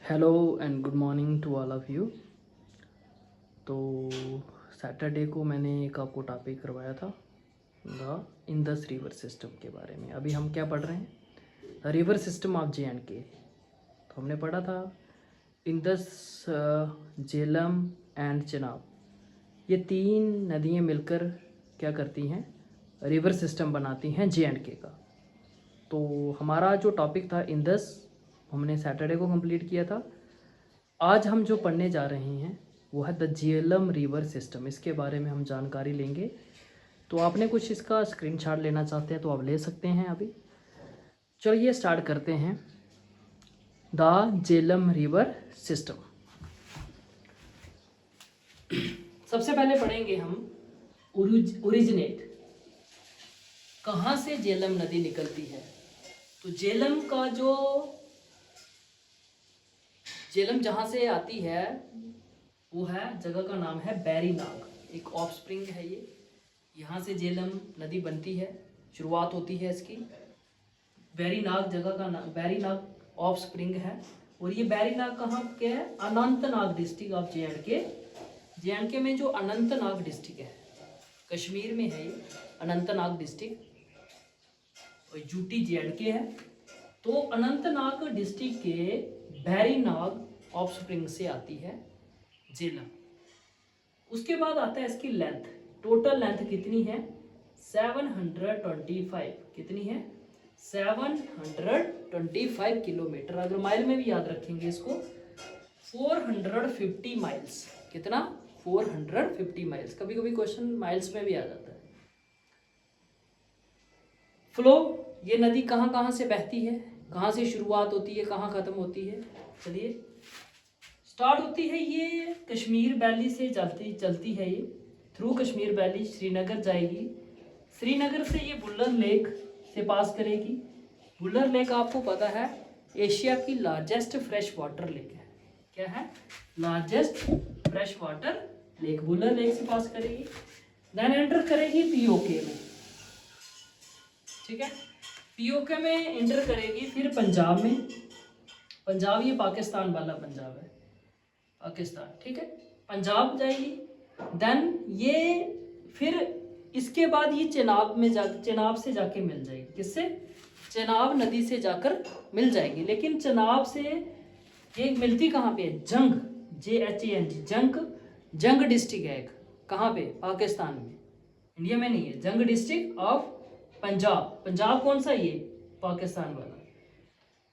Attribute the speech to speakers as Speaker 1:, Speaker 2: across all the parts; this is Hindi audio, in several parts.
Speaker 1: Hello and good morning to all of you. तो सैटरडे को मैंने एक आपको टॉपिक करवाया था द इंडस रिवर सिस्टम के बारे में। अभी हम क्या पढ़ रहे हैं? The river system of J&K। तो हमने पढ़ा था इंडस, झेलम एंड चेनाब, ये तीन नदियाँ मिलकर क्या करती हैं? रिवर सिस्टम बनाती हैं J&K का। तो हमारा जो टॉपिक था इंडस, हमने सैटरडे को कंप्लीट किया था। आज हम जो पढ़ने जा रहे हैं वो है द झेलम रिवर सिस्टम। इसके बारे में हम जानकारी लेंगे। तो आपने कुछ इसका स्क्रीनशॉट लेना चाहते हैं तो आप ले सकते हैं अभी। चलिए स्टार्ट करते हैं द झेलम रिवर सिस्टम। सबसे पहले पढ़ेंगे हम ओरिजिनेट, कहाँ से झेलम नदी निकलती है। तो झेलम का जो झेलम जहाँ से आती है वो है, जगह का नाम है बैरीनाग, एक ऑफस्प्रिंग है ये। यहाँ से झेलम नदी बनती है, शुरुआत होती है इसकी। बैरीनाग जगह का नाम, बैरीनाग ऑफस्प्रिंग है। और ये बैरीनाग कहाँ के है? Anantnag district of J&K। J&K में जो अनंतनाग डिस्ट्रिक्ट है, कश्मीर में है ये अनंतनाग डिस्ट्रिक्ट, और यूटी J&K है। तो अनंतनाग डिस्ट्रिक्ट के बैरीनाग ऑफस्प्रिंग से आती है झेलम। उसके बाद आता है इसकी लेंथ। टोटल लेंथ कितनी है? 725। कितनी है? 725 किलोमीटर। अगर माइल में भी याद रखेंगे इसको, 450 माइल्स। कितना? 450 माइल्स। कभी कभी क्वेश्चन माइल्स में भी आ जाता है। फ्लो, ये नदी कहाँ कहाँ से बहती है, कहाँ से शुरुआत होती है, कहाँ ख़त्म होती है? चलिए, स्टार्ट होती है ये कश्मीर वैली से चलती है ये थ्रू कश्मीर वैली, श्रीनगर जाएगी। श्रीनगर से ये बुल्लर लेक से पास करेगी। बुल्लर लेक आपको पता है एशिया की लार्जेस्ट फ्रेश वाटर लेक है। क्या है? Largest fresh water lake. Wular lake से पास करेगी, देन एंटर करेगी पीओके में। ठीक है, पीओके में एंटर करेगी, फिर पंजाब में। पंजाब ये पाकिस्तान वाला पंजाब है, पाकिस्तान। ठीक है, पंजाब जाएगी। देन ये फिर इसके बाद ये चेनाब में चेनाब से जाके मिल जाएगी। किससे? चेनाब नदी से जाकर मिल जाएगी। लेकिन चेनाब से ये मिलती कहाँ पे है? जंग, JHANG, जंग डिस्ट्रिक्ट है एक। कहाँ पे? पाकिस्तान में, इंडिया में नहीं है। जंग डिस्ट्रिक्ट ऑफ पंजाब। पंजाब कौन सा? ये पाकिस्तान वाला।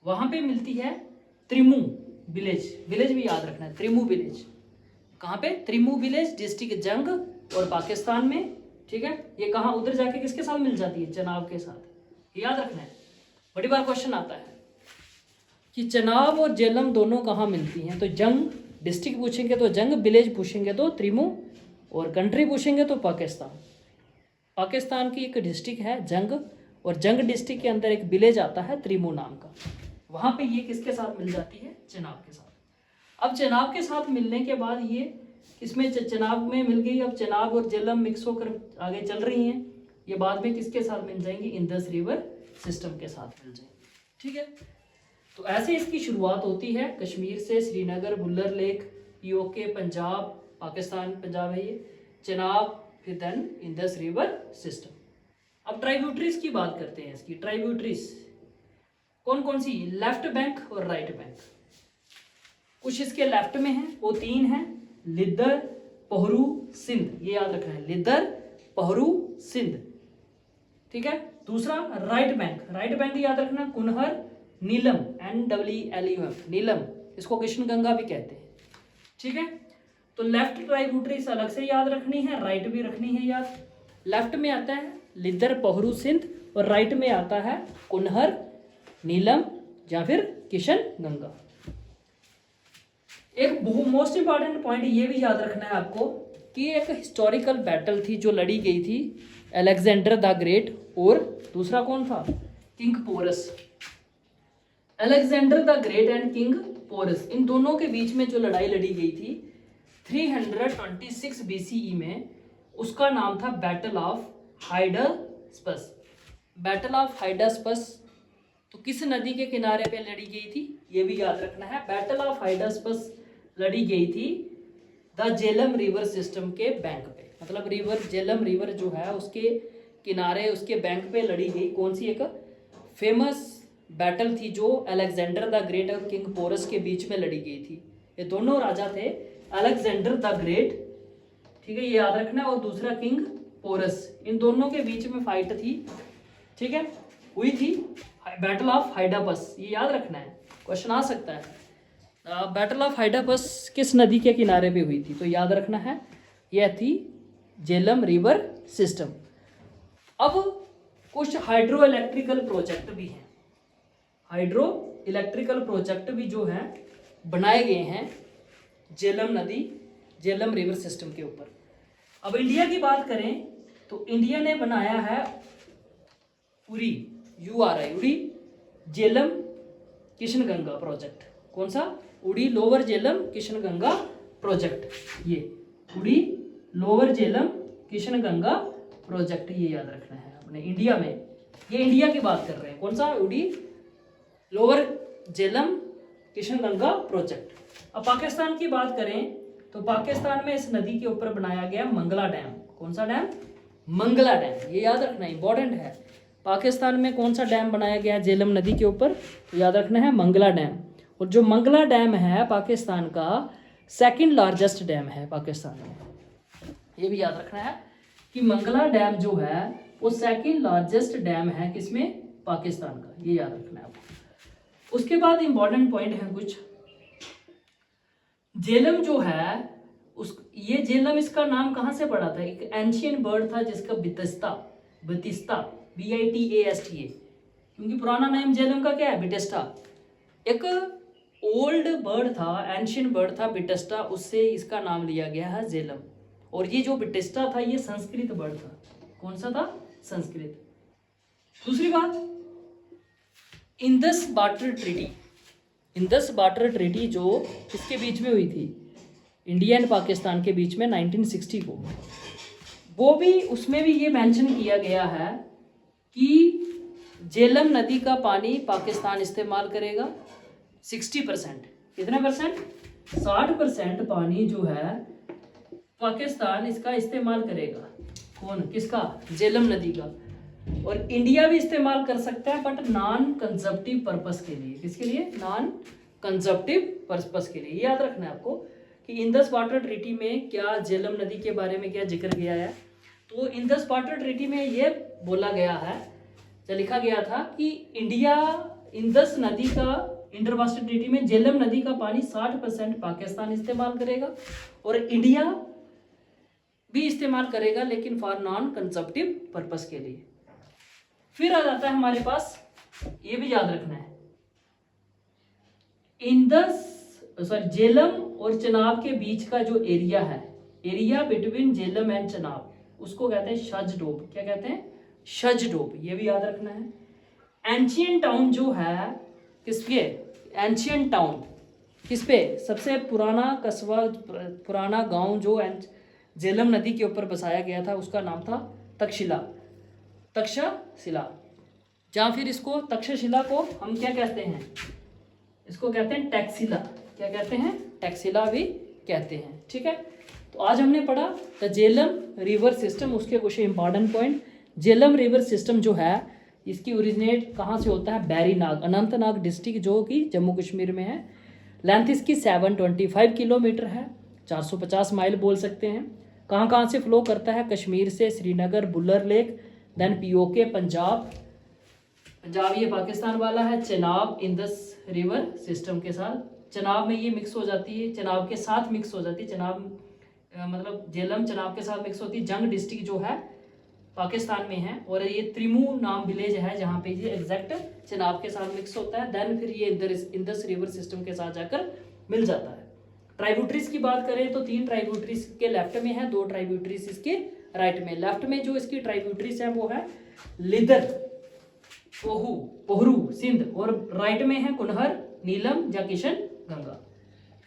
Speaker 1: वहाँ पे मिलती है त्रिमू विलेज। विलेज भी याद रखना है, त्रिमू विलेज। कहाँ पे? त्रिमू विलेज, डिस्ट्रिक्ट जंग और पाकिस्तान में। ठीक है, ये कहाँ? उधर जाके किसके साथ मिल जाती है? चेनाब के साथ। याद रखना है, बड़ी बार क्वेश्चन आता है कि चेनाब और झेलम दोनों कहाँ मिलती हैं। तो जंग डिस्ट्रिक्ट पूछेंगे तो जंग, विलेज पूछेंगे तो त्रिमू, और कंट्री पूछेंगे तो पाकिस्तान। पाकिस्तान की एक डिस्ट्रिक्ट है जंग, और जंग डिस्ट्रिक्ट के अंदर एक विलेज आता है त्रिमू नाम का। वहाँ पे ये किसके साथ मिल जाती है? चेनाब के साथ। अब चेनाब के साथ मिलने के बाद ये इसमें चेनाब में मिल गई। अब चेनाब और झेलम मिक्स होकर आगे चल रही हैं। ये बाद में किसके साथ मिल जाएंगी? इंडस रिवर सिस्टम के साथ मिल जाएंगी। ठीक है, तो ऐसे इसकी शुरुआत होती है कश्मीर से, श्रीनगर, बुल्लर लेक, पीओके, पंजाब, पाकिस्तान पंजाब है ये, चेनाब, फिर देन इंडस रिवर सिस्टम। अब ट्राइब्यूटरीज की बात करते हैं। इसकी ट्राइब्यूटरीज कौन कौन सी? लेफ्ट बैंक और राइट बैंक। कुछ इसके लेफ्ट में है, वो तीन है, लिद्दर, पहरू, सिंध। ये याद रखना है, लिद्दर, पहरू, सिंध। ठीक है, दूसरा राइट बैंक। राइट बैंक याद रखना, कुनहर, नीलम, NEELUM, नीलम। इसको कृष्ण गंगा भी कहते हैं। ठीक है, तो लेफ्ट ट्राइब्यूटरीज अलग से याद रखनी है, राइट भी रखनी है याद। लेफ्ट में आता है लिद्दर, पहरू, सिंध, और राइट में आता है कुनहर, नीलम या फिर किशन गंगा। एक मोस्ट इंपॉर्टेंट पॉइंट ये भी याद रखना है आपको कि एक हिस्टोरिकल बैटल थी जो लड़ी गई थी अलेक्जेंडर द ग्रेट, और दूसरा कौन था? King Porus. Alexander the great and king Porus, इन दोनों के बीच में जो लड़ाई लड़ी गई थी 326 BCE में, उसका नाम था बैटल ऑफ हाइडास्पस। बैटल ऑफ हाइडास्पस तो किस नदी के किनारे पे लड़ी गई थी? ये भी याद रखना है। बैटल ऑफ हाइडास्पस लड़ी गई थी द झेलम रिवर सिस्टम के बैंक पे, मतलब रिवर झेलम रिवर जो है उसके किनारे उसके बैंक पे लड़ी गई कौन सी एक फेमस बैटल थी जो अलेक्जेंडर द ग्रेट और किंग पोरस के बीच में लड़ी गई थी। ये दोनों राजा थे, अलेक्जेंडर द ग्रेट, ठीक है, ये याद रखना है, और दूसरा किंग पोरस, इन दोनों के बीच में फाइट थी, ठीक है, हुई थी बैटल ऑफ हाइडापस, ये याद रखना है, क्वेश्चन आ सकता है। बैटल ऑफ हाइडापस किस नदी के किनारे पे हुई थी, तो याद रखना है यह थी झेलम रिवर सिस्टम। अब कुछ हाइड्रो इलेक्ट्रिकल प्रोजेक्ट भी हैं, हाइड्रो इलेक्ट्रिकल प्रोजेक्ट भी जो हैं बनाए गए हैं झेलम नदी झेलम रिवर सिस्टम के ऊपर। अब इंडिया की बात करें तो इंडिया ने बनाया है उरी URI उड़ी झेलम किशनगंगा प्रोजेक्ट। कौन सा? उड़ी लोअर झेलम किशनगंगा प्रोजेक्ट, ये उड़ी लोअर झेलम किशनगंगा प्रोजेक्ट, ये याद रखना है अपने इंडिया में, ये इंडिया की बात कर रहे हैं, कौन सा? उड़ी लोअर झेलम किशनगंगा प्रोजेक्ट। अब पाकिस्तान की बात करें तो पाकिस्तान में इस नदी के ऊपर बनाया गया मंगला डैम। कौन सा डैम? मंगला डैम, ये याद रखना इंपॉर्टेंट है। पाकिस्तान में कौन सा डैम बनाया गया झेलम नदी के ऊपर, तो याद रखना है मंगला डैम। और जो मंगला डैम है पाकिस्तान का सेकंड लार्जेस्ट डैम है पाकिस्तान में, ये भी याद रखना है कि मंगला डैम जो है वो सेकंड लार्जेस्ट डैम है किसमें? पाकिस्तान का, ये याद रखना है आपको। उसके बाद इंपॉर्टेंट पॉइंट है कुछ, झेलम जो है ये झेलम इसका नाम कहाँ से पड़ा था? एक एंशियन बर्ड था जिसका बितिस्ता BITASTA, क्योंकि पुराना नाम झेलम का क्या है? बिटेस्टा। एक ओल्ड बर्ड था, एंशियन बर्ड था बिटेस्टा, उससे इसका नाम लिया गया है झेलम। और ये जो बिटेस्टा था ये संस्कृत बर्ड था। कौन सा था? संस्कृत। दूसरी बात, Indus water treaty, Indus water treaty जो किसके बीच में हुई थी? इंडिया एंड पाकिस्तान के बीच में 1960 को, वो भी उसमें भी ये मेंशन किया गया है कि झेलम नदी का पानी पाकिस्तान इस्तेमाल करेगा 60%। कितने परसेंट? 60% पानी जो है पाकिस्तान इसका इस्तेमाल करेगा। कौन? किसका? झेलम नदी का। और इंडिया भी इस्तेमाल कर सकता है बट नॉन कंजप्टिव पर्पस के लिए। किसके लिए? नॉन कंजप्टिव पर्पस के लिए। याद रखना है आपको कि इंदस वाटर ट्रीटी में क्या झेलम नदी के बारे में क्या जिक्र किया है। तो इंदस वाटर ट्रीटी में ये बोला गया है, जो लिखा गया था कि इंडिया इंदस नदी का इंटर वाटर ट्रीटी में झेलम नदी का पानी 60% पाकिस्तान इस्तेमाल करेगा और इंडिया भी इस्तेमाल करेगा, लेकिन फॉर नॉन कंजप्टिव पर्पस के लिए। फिर आ जाता है हमारे पास, ये भी याद रखना है, झेलम और चनाब के बीच का जो एरिया है, area between Jhelum and Chenab, उसको कहते हैं शजडोब। क्या कहते हैं? शजडोब, ये भी याद रखना है। एंशियंट टाउन जो है किस पे? एंशियंट टाउन किस पे? सबसे पुराना कस्बा, पुराना गांव जो झेलम नदी के ऊपर बसाया गया था उसका नाम था तक्षशिला, तक्षशिला। या फिर इसको तक्षशिला को हम क्या कहते हैं? इसको कहते हैं टैक्सिला। क्या कहते हैं? टैक्सिला भी कहते हैं। ठीक है, तो आज हमने पढ़ा द झेलम रिवर सिस्टम, उसके कुछ important point. Jhelum river system जो है इसकी ओरिजिनेट कहाँ से होता है? बैरीनाग, अनंतनाग डिस्ट्रिक्ट जो कि जम्मू कश्मीर में है। लेंथ इसकी 725 किलोमीटर है, 450 माइल बोल सकते हैं। कहाँ कहाँ से फ्लो करता है? कश्मीर से, Srinagar, Wular lake, then POK Punjab, Punjab ये पाकिस्तान वाला है, चनाब इंदस रिवर सिस्टम के साथ, चनाब में ये मिक्स हो जाती है, चनाब के साथ मिक्स हो जाती है, चनाब मतलब झेलम चनाब के साथ मिक्स होती है। जंग डिस्ट्रिक्ट जो है पाकिस्तान में है, और ये त्रिमू नाम विलेज है जहाँ पे ये एग्जैक्ट चनाब के साथ मिक्स होता है। देन फिर ये इंदस रिवर सिस्टम के साथ जाकर मिल जाता है। ट्राइब्यूटरीज की बात करें तो 3 ट्राइब्यूटरीज के लेफ्ट में है, 2 ट्राइब्यूटरीज इसके राइट में। लेफ्ट में जो इसकी ट्राइब्यूटरीज है वो है लिदर, पोहरू, सिंध, और राइट में है कुनहर, नीलम या किशन गंगा।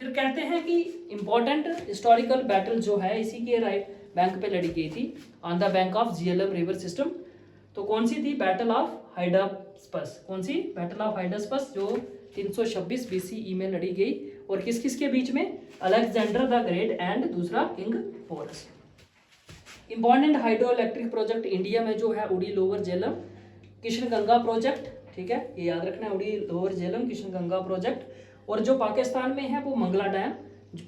Speaker 1: फिर कहते हैं कि इंपॉर्टेंट हिस्टोरिकल बैटल जो है इसी के राइट बैंक पे लड़ी गई थी, on the bank of Jhelum river system. तो कौन सी थी? Battle of Hydaspes. कौन सी? बैटल ऑफ हाइडास्पस, जो 326 BCE में लड़ी गई, और किस किस के बीच में, अलेक्जेंडर द ग्रेट एंड दूसरा king Porus. Important hydroelectric project India में जो है उड़ी लोअर झेलम किशन गंगा प्रोजेक्ट, ठीक है, ये याद रखना है, उड़ी लोअर झेलम किशन गंगा प्रोजेक्ट। और जो पाकिस्तान में है वो Mangla dam,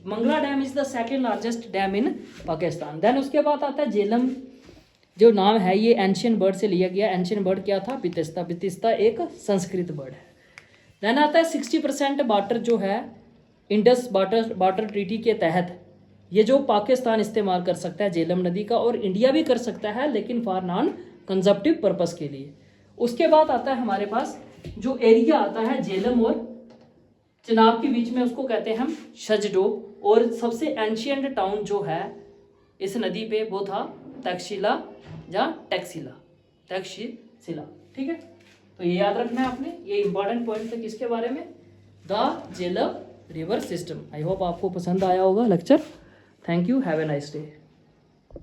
Speaker 1: Mangla dam is the second largest dam in Pakistan. Then उसके बाद आता है झेलम, जो नाम है ये एंशियन बर्ड से लिया गया। एंशियन बर्ड क्या था, बितिस्ता, बितिस्ता एक संस्कृत बर्ड है। देन आता है 60% वाटर जो है इंडस वाटर ट्रीटी के तहत ये जो पाकिस्तान इस्तेमाल कर सकता है झेलम नदी का, और इंडिया भी कर सकता है लेकिन फॉर नॉन कंजप्टिव पर्पस के लिए। उसके बाद आता है हमारे पास जो एरिया आता है झेलम और चिनाब के बीच में, उसको कहते हैं हम शजडोब। और सबसे एंशियंट टाउन जो है इस नदी पे वो था तक्षशिला या तक्षशिला, ठीक है। तो ये याद रखना है आपने, ये इंपॉर्टेंट पॉइंट थे किसके बारे में, the Jhelum river system. I hope आपको पसंद आया होगा lecture. Thank you, have a nice day.